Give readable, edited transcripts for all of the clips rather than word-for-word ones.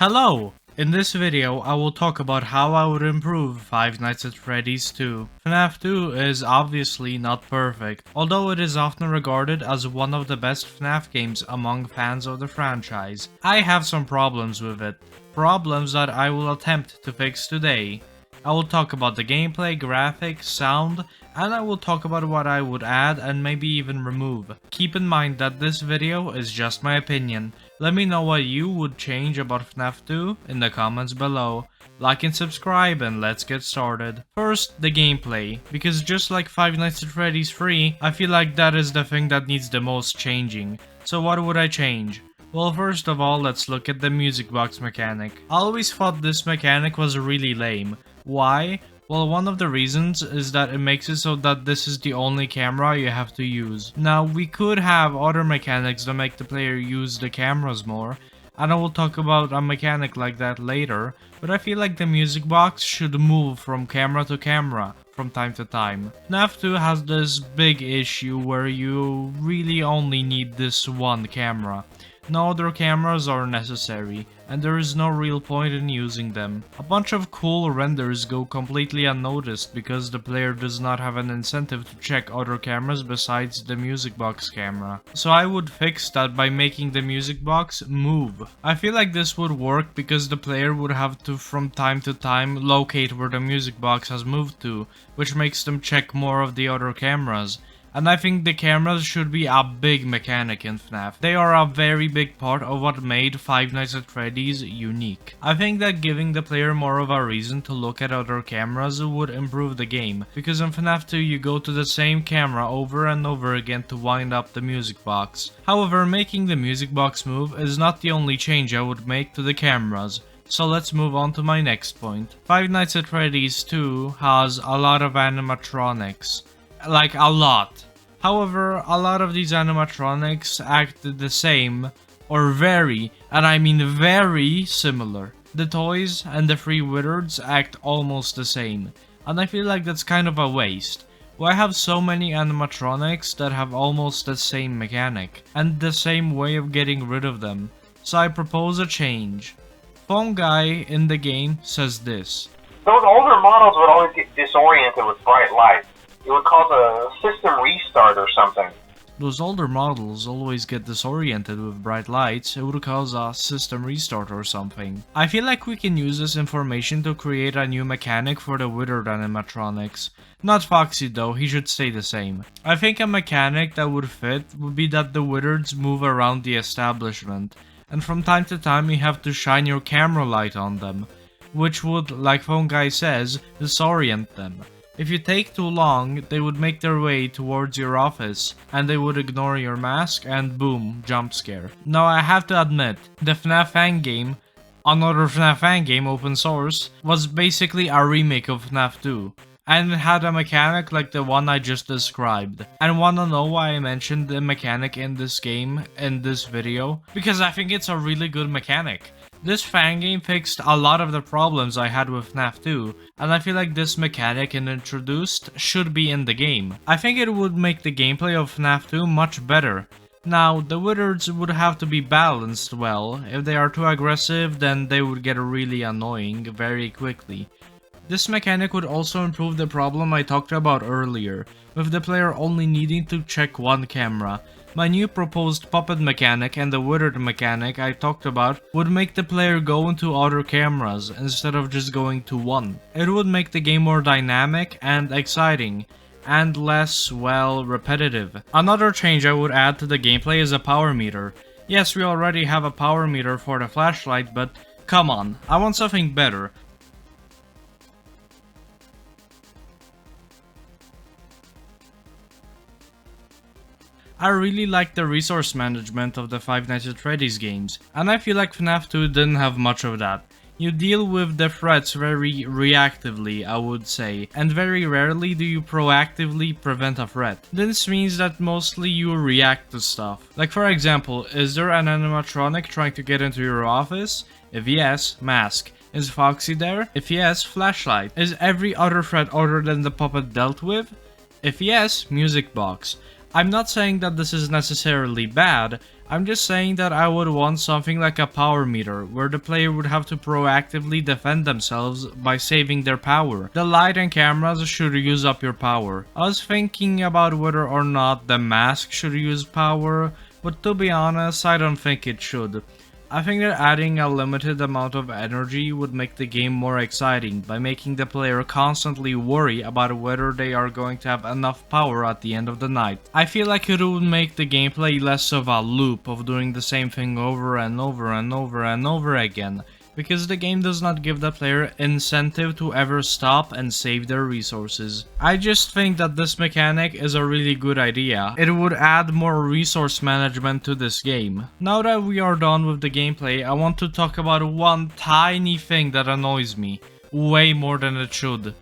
Hello! In this video, I will talk about how I would improve Five Nights at Freddy's 2. FNAF 2 is obviously not perfect, although it is often regarded as one of the best FNAF games among fans of the franchise. I have some problems with it, problems that I will attempt to fix today. I will talk about the gameplay, graphics, sound, and I will talk about what I would add and maybe even remove. Keep in mind that this video is just my opinion. Let me know what you would change about FNAF 2 in the comments below. Like and subscribe and let's get started. First, the gameplay, because just like Five Nights at Freddy's 3, I feel like that is the thing that needs the most changing. So what would I change? Well, first of all, let's look at the music box mechanic. I always thought this mechanic was really lame. Why? Well, one of the reasons is that it makes it so that this is the only camera you have to use. Now, we could have other mechanics that make the player use the cameras more, and I will talk about a mechanic like that later, but I feel like the music box should move from camera to camera from time to time. FNAF 2 has this big issue where you really only need this one camera. No other cameras are necessary, and there is no real point in using them. A bunch of cool renders go completely unnoticed because the player does not have an incentive to check other cameras besides the music box camera. So I would fix that by making the music box move. I feel like this would work because the player would have to from time to time locate where the music box has moved to, which makes them check more of the other cameras. And I think the cameras should be a big mechanic in FNAF. They are a very big part of what made Five Nights at Freddy's unique. I think that giving the player more of a reason to look at other cameras would improve the game, because in FNAF 2 you go to the same camera over and over again to wind up the music box. However, making the music box move is not the only change I would make to the cameras. So let's move on to my next point. Five Nights at Freddy's 2 has a lot of animatronics. Like, a lot. However, a lot of these animatronics act the same, or very, and I mean very similar. The toys and the three wizards act almost the same, and I feel like that's kind of a waste. Why have so many animatronics that have almost the same mechanic, and the same way of getting rid of them? So I propose a change. Phone Guy in the game says this. Those older models would always get disoriented with bright lights. It would cause a system restart or something. Those older models always get disoriented with bright lights. It would cause a system restart or something. I feel like we can use this information to create a new mechanic for the withered animatronics. Not Foxy though, he should stay the same. I think a mechanic that would fit would be that the wizards move around the establishment, and from time to time you have to shine your camera light on them, which would, like Phone Guy says, disorient them. If you take too long, they would make their way towards your office, and they would ignore your mask, and boom, jump scare. Now I have to admit, the FNAF fan game, another FNAF fan game open source, was basically a remake of FNAF 2. And it had a mechanic like the one I just described. And wanna know why I mentioned the mechanic in this game in this video? Because I think it's a really good mechanic. This fan game fixed a lot of the problems I had with FNAF 2, and I feel like this mechanic it introduced should be in the game. I think it would make the gameplay of FNAF 2 much better. Now, the wizards would have to be balanced well. If they are too aggressive, then they would get really annoying very quickly. This mechanic would also improve the problem I talked about earlier, with the player only needing to check one camera. My new proposed puppet mechanic and the withered mechanic I talked about would make the player go into other cameras instead of just going to one. It would make the game more dynamic and exciting, and less, well, repetitive. Another change I would add to the gameplay is a power meter. Yes, we already have a power meter for the flashlight, but come on, I want something better. I really like the resource management of the Five Nights at Freddy's games, and I feel like FNAF 2 didn't have much of that. You deal with the threats very reactively, I would say, and very rarely do you proactively prevent a threat. This means that mostly you react to stuff. Like for example, is there an animatronic trying to get into your office? If yes, mask. Is Foxy there? If yes, flashlight. Is every other threat other than the puppet dealt with? If yes, music box. I'm not saying that this is necessarily bad, I'm just saying that I would want something like a power meter, where the player would have to proactively defend themselves by saving their power. The light and cameras should use up your power. I was thinking about whether or not the mask should use power, but to be honest, I don't think it should. I think that adding a limited amount of energy would make the game more exciting by making the player constantly worry about whether they are going to have enough power at the end of the night. I feel like it would make the gameplay less of a loop of doing the same thing over and over and over and over again, because the game does not give the player incentive to ever stop and save their resources. I just think that this mechanic is a really good idea. It would add more resource management to this game. Now that we are done with the gameplay, I want to talk about one tiny thing that annoys me, way more than it should.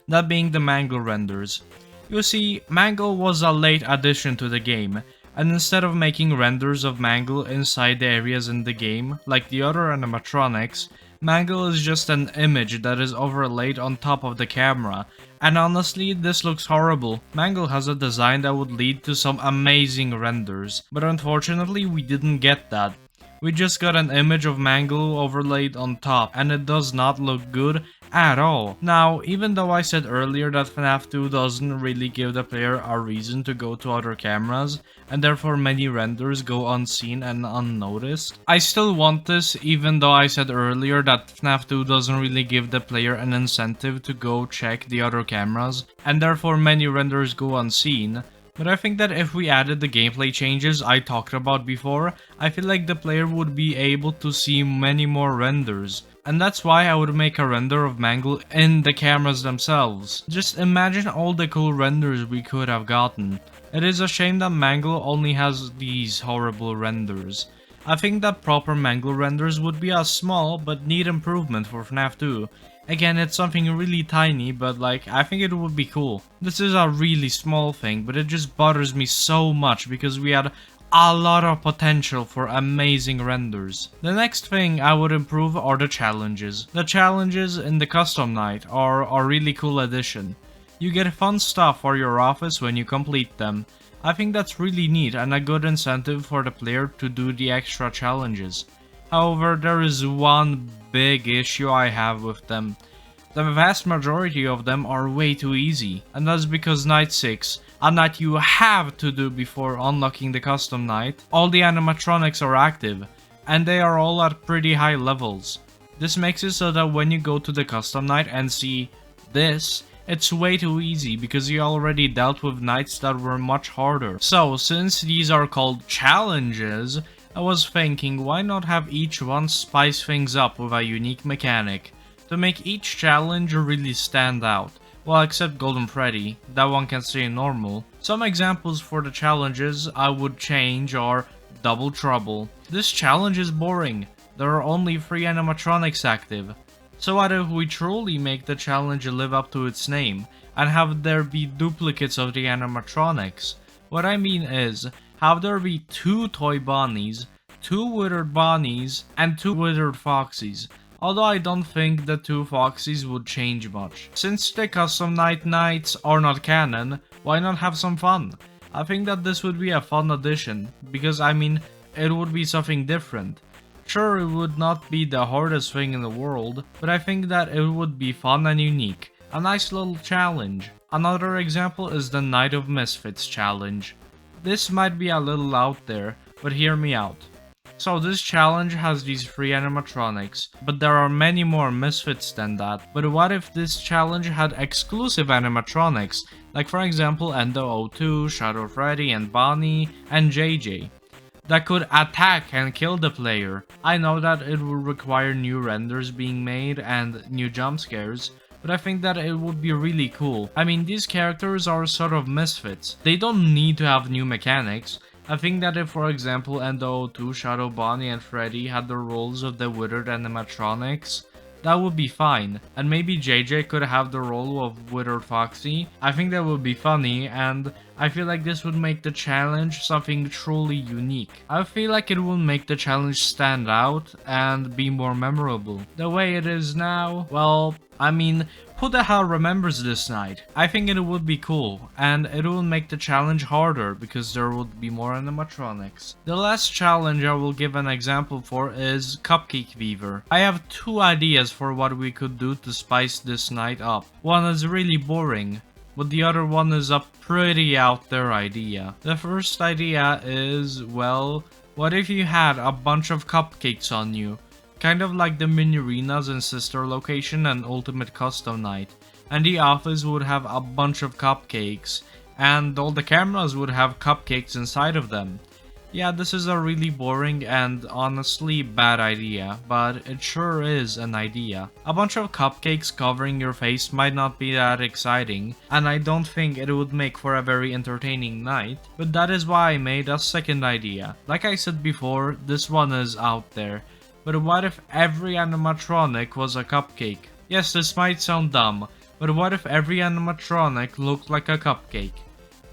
That being the Mangle renders. You see, Mangle was a late addition to the game, and instead of making renders of Mangle inside the areas in the game, like the other animatronics, Mangle is just an image that is overlaid on top of the camera, and honestly, this looks horrible. Mangle has a design that would lead to some amazing renders, but unfortunately we didn't get that. We just got an image of Mangle overlaid on top, and it does not look good at all. Now, even though I said earlier that FNAF 2 doesn't really give the player a reason to go to other cameras, and therefore many renders go unseen and unnoticed, I still want this even though I said earlier that FNAF 2 doesn't really give the player an incentive to go check the other cameras, and therefore many renders go unseen. But I think that if we added the gameplay changes I talked about before, I feel like the player would be able to see many more renders. And that's why I would make a render of Mangle in the cameras themselves. Just imagine all the cool renders we could have gotten. It is a shame that Mangle only has these horrible renders. I think that proper Mangle renders would be a small but neat improvement for FNAF 2. Again, it's something really tiny, but like, I think it would be cool. This is a really small thing, but it just bothers me so much because we had a lot of potential for amazing renders. The next thing I would improve are the challenges. The challenges in the custom night are a really cool addition. You get fun stuff for your office when you complete them. I think that's really neat and a good incentive for the player to do the extra challenges. However, there is one big issue I have with them. The vast majority of them are way too easy, and that's because Night 6, a night you have to do before unlocking the custom night, all the animatronics are active, and they are all at pretty high levels. This makes it so that when you go to the custom night and see this, it's way too easy because you already dealt with nights that were much harder. So, since these are called challenges, I was thinking, why not have each one spice things up with a unique mechanic, to make each challenge really stand out. Well, except Golden Freddy, that one can stay normal. Some examples for the challenges I would change are Double Trouble. This challenge is boring, there are only 3 animatronics active. So what if we truly make the challenge live up to its name, and have there be duplicates of the animatronics? What I mean is, have there be 2 toy Bonnies, 2 withered Bonnies, and 2 withered Foxies. Although I don't think the 2 Foxies would change much. Since the custom nights are not canon, why not have some fun? I think that this would be a fun addition, because I mean, it would be something different. Sure, it would not be the hardest thing in the world, but I think that it would be fun and unique. A nice little challenge. Another example is the Night of Misfits challenge. This might be a little out there, but hear me out. So this challenge has these 3 animatronics, but there are many more Misfits than that. But what if this challenge had exclusive animatronics, like for example Endo02, Shadow Freddy and Bonnie, and JJ, that could attack and kill the player? I know that it would require new renders being made and new jump scares, but I think that it would be really cool. I mean, these characters are sort of misfits. They don't need to have new mechanics. I think that if, for example, Endo02, Shadow, Bonnie, and Freddy had the roles of the withered animatronics, that would be fine. And maybe JJ could have the role of withered Foxy. I think that would be funny, and I feel like this would make the challenge something truly unique. I feel like it will make the challenge stand out and be more memorable. The way it is now, well, I mean, who the hell remembers this night? I think it would be cool, and it will make the challenge harder because there would be more animatronics. The last challenge I will give an example for is Cupcake Beaver. I have two ideas for what we could do to spice this night up. One is really boring, but the other one is a pretty out there idea. The first idea is, well, what if you had a bunch of cupcakes on you? Kind of like the mini arenas in Sister Location and Ultimate Custom Night. And the office would have a bunch of cupcakes, and all the cameras would have cupcakes inside of them. Yeah, this is a really boring and honestly bad idea, but it sure is an idea. A bunch of cupcakes covering your face might not be that exciting, and I don't think it would make for a very entertaining night, but that is why I made a second idea. Like I said before, this one is out there, but what if every animatronic was a cupcake? Yes, this might sound dumb, but what if every animatronic looked like a cupcake?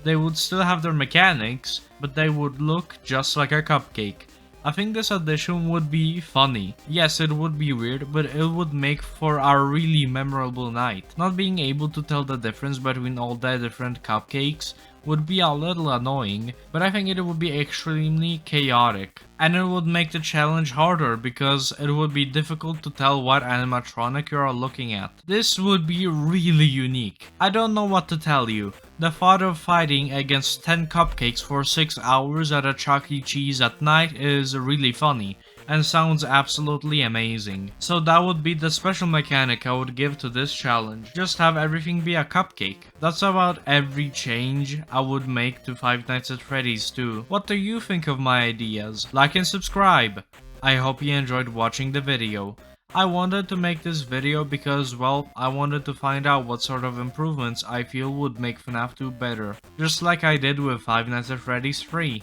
They would still have their mechanics, but they would look just like a cupcake. I think this addition would be funny. Yes, it would be weird, but it would make for a really memorable night. Not being able to tell the difference between all the different cupcakes would be a little annoying, but I think it would be extremely chaotic. And it would make the challenge harder because it would be difficult to tell what animatronic you are looking at. This would be really unique. I don't know what to tell you. The thought of fighting against 10 cupcakes for 6 hours at a Chuck E. Cheese at night is really funny and sounds absolutely amazing. So that would be the special mechanic I would give to this challenge. Just have everything be a cupcake. That's about every change I would make to Five Nights at Freddy's 2. What do you think of my ideas? Like and subscribe. I hope you enjoyed watching the video. I wanted to make this video because, well, I wanted to find out what sort of improvements I feel would make FNAF 2 better. Just like I did with Five Nights at Freddy's 3.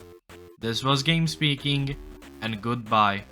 This was GameSpeaking, and goodbye.